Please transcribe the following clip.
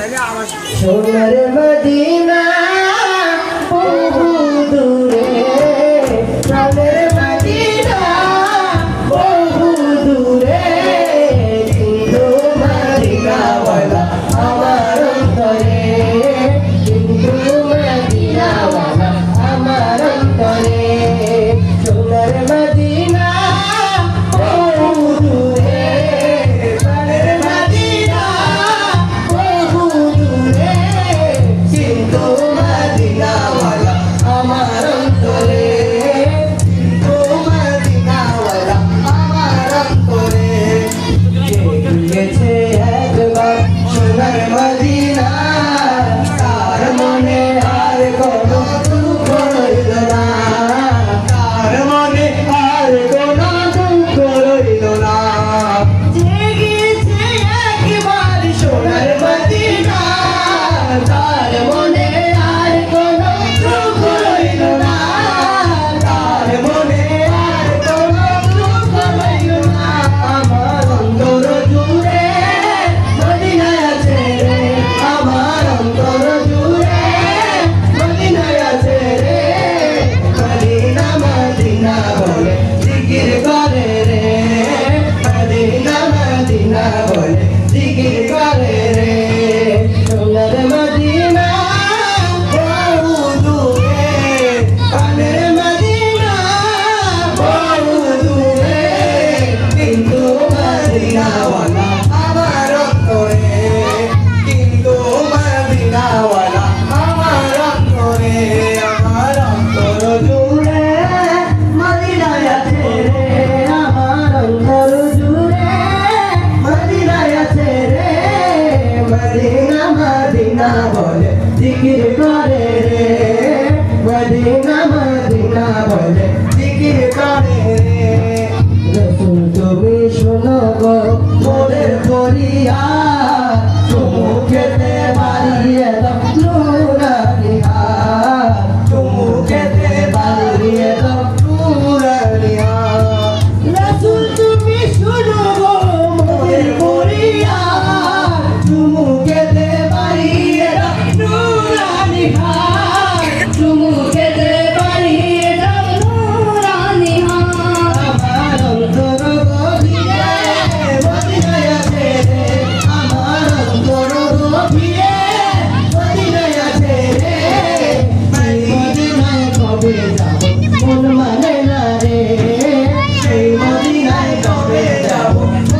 সোনার মদিনা বহু দূরে, প্রাণের মদিনা বহু দূরে, কিন্তু মদিনাওয়ালা আমার অন্তরে, কিন্তু মদিনাওয়ালা আমার অন্তরে। সোনার মদিনা বহু দূরে, প্রাণের মদিনা বহু দূরে, কিন্তু মদিনাওয়ালা আমার অন্তরে, কিন্তু মদিনাওয়ালা আমার অন্তরে। গেছে একবার সোনার মদিনা, তার মনে আর কোনো দুঃখ রইল না, তার মনে আর কোনো দুঃখ রইল না। জেগেছে একবার সোনার মদিনা, তার মনে আর কোনো দুঃখ রইল না, তার মনে আর কোনো দুঃখ রইল না। আমার অন্তর জুড়ে মদিনায় আছে রে, আমার অন্তর জুড়ে মদিনায় আছে রে। মদিনা মদিনা বলে জিকির করে রে, মদিনা মদিনা বলে জিকির করে রে। সোনার মদিনা বহু দূরে, প্রাণের মদিনা বহু দূরে, কিন্তু মদিনাওয়ালা আমার অন্তরে, কিন্তু মদিনাওয়ালা আমার অন্তরে। আমার অন্তর জুড়ে মদিনায় আছে রে, আমার অন্তর জুড়ে মদিনায় আছে রে। মদিনা মদিনা বলে জিকির করে রে, মদিনা মদিনা বলে জিকির করে রে। রসুল তুমি শোনো গো মোদের ফরিয়াদ,